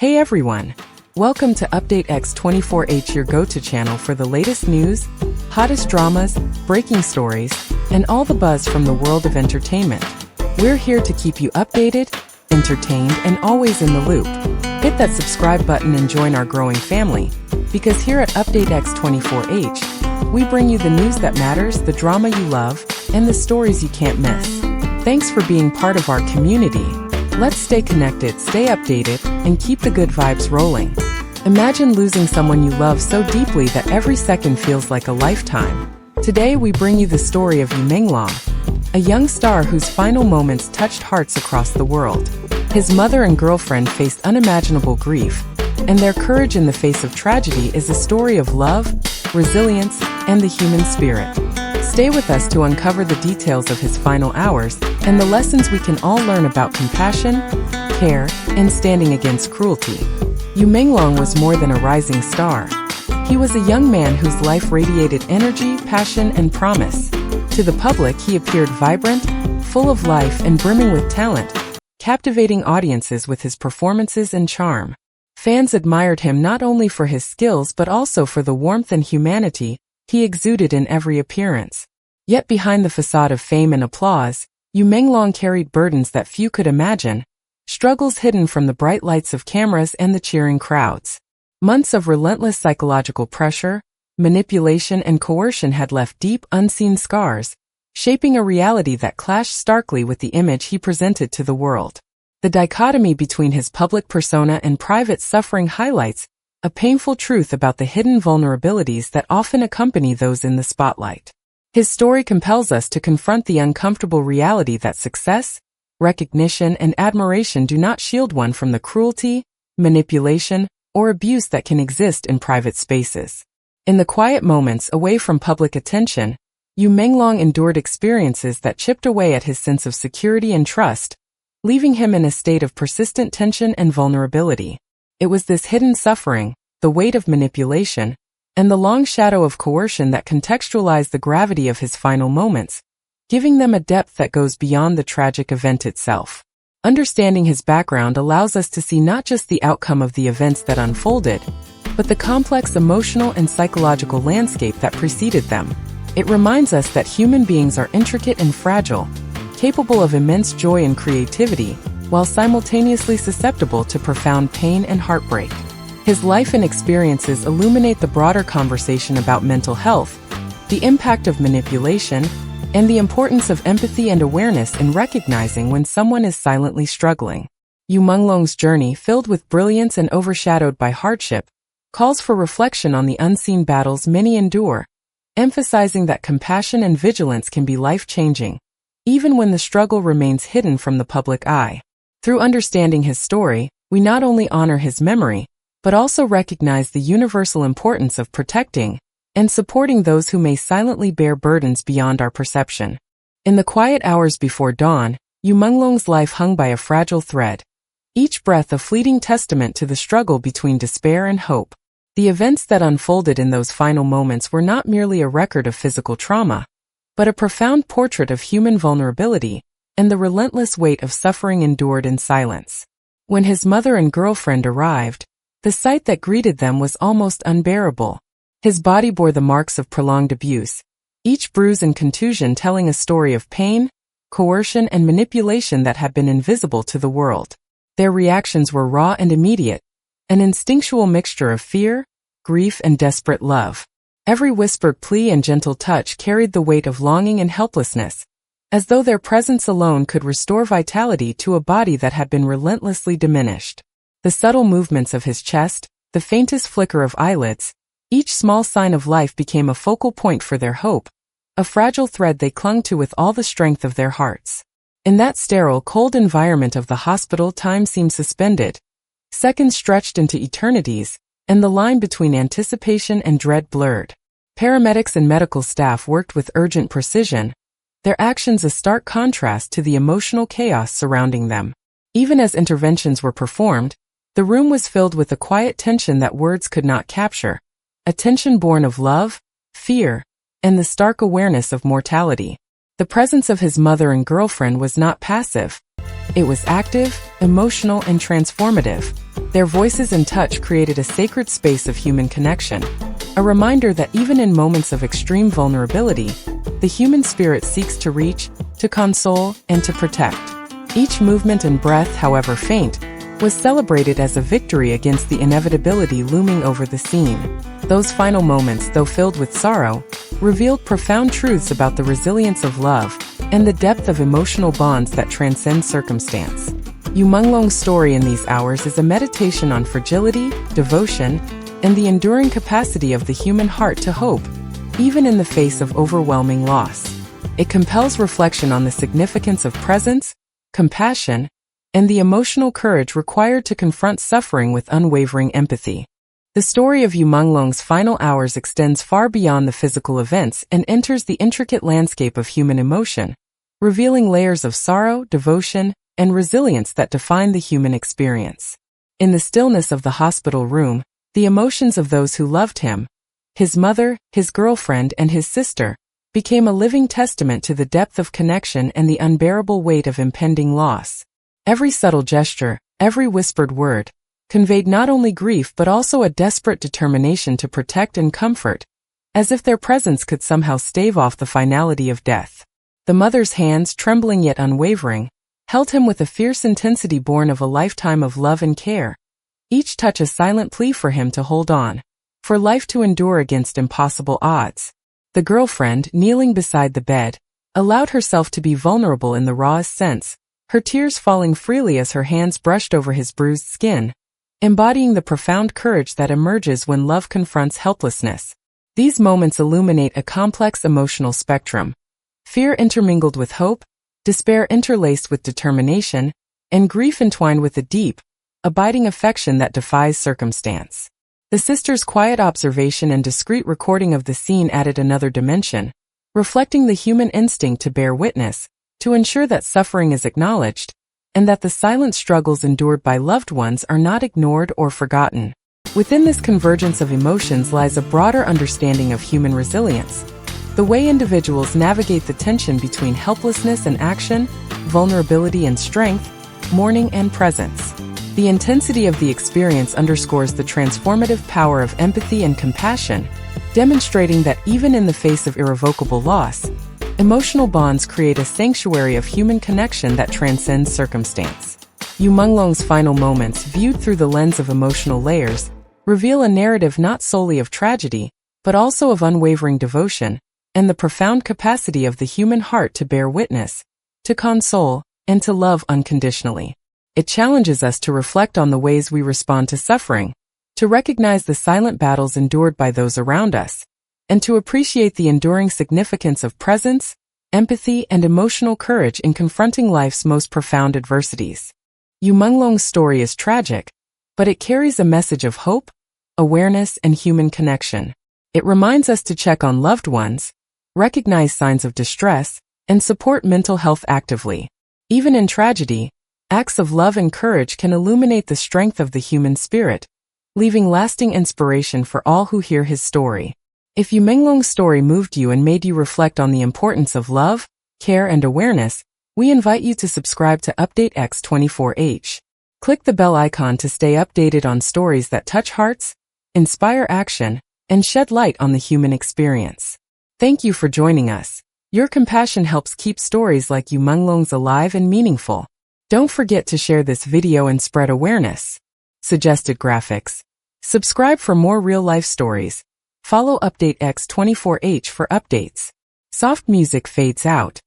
Hey everyone! Welcome to Update X24H, your go-to channel for the latest news, hottest dramas, breaking stories, and all the buzz from the world of entertainment. We're here to keep you updated, entertained, and always in the loop. Hit that subscribe button and join our growing family, because here at Update X24H, we bring you the news that matters, the drama you love, and the stories you can't miss. Thanks for being part of our community. Let's stay connected, stay updated, and keep the good vibes rolling. Imagine losing someone you love so deeply that every second feels like a lifetime. Today we bring you the story of Yu Menglong, a young star whose final moments touched hearts across the world. His mother and girlfriend faced unimaginable grief, and their courage in the face of tragedy is a story of love, resilience, and the human spirit. Stay with us to uncover the details of his final hours and the lessons we can all learn about compassion, care, and standing against cruelty. Yu Menglong was more than a rising star. He was a young man whose life radiated energy, passion, and promise. To the public, he appeared vibrant, full of life, and brimming with talent, captivating audiences with his performances and charm. Fans admired him not only for his skills but also for the warmth and humanity he exuded in every appearance. Yet behind the facade of fame and applause, Yu Menglong carried burdens that few could imagine, struggles hidden from the bright lights of cameras and the cheering crowds. Months of relentless psychological pressure, manipulation, and coercion had left deep, unseen scars, shaping a reality that clashed starkly with the image he presented to the world. The dichotomy between his public persona and private suffering highlights a painful truth about the hidden vulnerabilities that often accompany those in the spotlight. His story compels us to confront the uncomfortable reality that success, recognition, and admiration do not shield one from the cruelty, manipulation, or abuse that can exist in private spaces. In the quiet moments away from public attention, Yu Menglong endured experiences that chipped away at his sense of security and trust, leaving him in a state of persistent tension and vulnerability. It was this hidden suffering, the weight of manipulation, and the long shadow of coercion that contextualized the gravity of his final moments, giving them a depth that goes beyond the tragic event itself. Understanding his background allows us to see not just the outcome of the events that unfolded, but the complex emotional and psychological landscape that preceded them. It reminds us that human beings are intricate and fragile, capable of immense joy and creativity, while simultaneously susceptible to profound pain and heartbreak. His life and experiences illuminate the broader conversation about mental health, the impact of manipulation, and the importance of empathy and awareness in recognizing when someone is silently struggling. Yu Menglong's journey, filled with brilliance and overshadowed by hardship, calls for reflection on the unseen battles many endure, emphasizing that compassion and vigilance can be life-changing, even when the struggle remains hidden from the public eye. Through understanding his story, we not only honor his memory, but also recognize the universal importance of protecting and supporting those who may silently bear burdens beyond our perception. In the quiet hours before dawn, Yu Menglong's life hung by a fragile thread, each breath a fleeting testament to the struggle between despair and hope. The events that unfolded in those final moments were not merely a record of physical trauma, but a profound portrait of human vulnerability and the relentless weight of suffering endured in silence. When his mother and girlfriend arrived, the sight that greeted them was almost unbearable. His body bore the marks of prolonged abuse, each bruise and contusion telling a story of pain, coercion, and manipulation that had been invisible to the world. Their reactions were raw and immediate, an instinctual mixture of fear, grief, and desperate love. Every whispered plea and gentle touch carried the weight of longing and helplessness, as though their presence alone could restore vitality to a body that had been relentlessly diminished. The subtle movements of his chest, the faintest flicker of eyelids, each small sign of life became a focal point for their hope, a fragile thread they clung to with all the strength of their hearts. In that sterile, cold environment of the hospital, time seemed suspended. Seconds stretched into eternities, and the line between anticipation and dread blurred. Paramedics and medical staff worked with urgent precision, their actions a stark contrast to the emotional chaos surrounding them. Even as interventions were performed, the room was filled with a quiet tension that words could not capture, a tension born of love, fear, and the stark awareness of mortality. The presence of his mother and girlfriend was not passive. It was active, emotional, and transformative. Their voices and touch created a sacred space of human connection, a reminder that even in moments of extreme vulnerability, the human spirit seeks to reach, to console, and to protect. Each movement and breath, however faint, was celebrated as a victory against the inevitability looming over the scene. Those final moments, though filled with sorrow, revealed profound truths about the resilience of love and the depth of emotional bonds that transcend circumstance. Yu Menglong's story in these hours is a meditation on fragility, devotion, and the enduring capacity of the human heart to hope, even in the face of overwhelming loss. It compels reflection on the significance of presence, compassion, and the emotional courage required to confront suffering with unwavering empathy. The story of Yu Menglong's final hours extends far beyond the physical events and enters the intricate landscape of human emotion, revealing layers of sorrow, devotion, and resilience that define the human experience. In the stillness of the hospital room, the emotions of those who loved him, his mother, his girlfriend, and his sister, became a living testament to the depth of connection and the unbearable weight of impending loss. Every subtle gesture, every whispered word, conveyed not only grief but also a desperate determination to protect and comfort, as if their presence could somehow stave off the finality of death. The mother's hands, trembling yet unwavering, held him with a fierce intensity born of a lifetime of love and care, each touch a silent plea for him to hold on, for life to endure against impossible odds. The girlfriend, kneeling beside the bed, allowed herself to be vulnerable in the rawest sense, her tears falling freely as her hands brushed over his bruised skin, embodying the profound courage that emerges when love confronts helplessness. These moments illuminate a complex emotional spectrum: fear intermingled with hope, despair interlaced with determination, and grief entwined with a deep, abiding affection that defies circumstance. The sisters' quiet observation and discreet recording of the scene added another dimension, reflecting the human instinct to bear witness, to ensure that suffering is acknowledged, and that the silent struggles endured by loved ones are not ignored or forgotten. Within this convergence of emotions lies a broader understanding of human resilience, the way individuals navigate the tension between helplessness and action, vulnerability and strength, mourning and presence. The intensity of the experience underscores the transformative power of empathy and compassion, demonstrating that even in the face of irrevocable loss, emotional bonds create a sanctuary of human connection that transcends circumstance. Yu Menglong's final moments, viewed through the lens of emotional layers, reveal a narrative not solely of tragedy, but also of unwavering devotion, and the profound capacity of the human heart to bear witness, to console, and to love unconditionally. It challenges us to reflect on the ways we respond to suffering, to recognize the silent battles endured by those around us, and to appreciate the enduring significance of presence, empathy, and emotional courage in confronting life's most profound adversities. Yu Menglong's story is tragic, but it carries a message of hope, awareness, and human connection. It reminds us to check on loved ones, recognize signs of distress, and support mental health actively. Even in tragedy, acts of love and courage can illuminate the strength of the human spirit, leaving lasting inspiration for all who hear his story. If Yu Menglong's story moved you and made you reflect on the importance of love, care, and awareness, we invite you to subscribe to Update X24H. Click the bell icon to stay updated on stories that touch hearts, inspire action, and shed light on the human experience. Thank you for joining us. Your compassion helps keep stories like Yu Menglong's alive and meaningful. Don't forget to share this video and spread awareness. Suggested graphics. Subscribe for more real-life stories. Follow Update X24H for updates. Soft music fades out.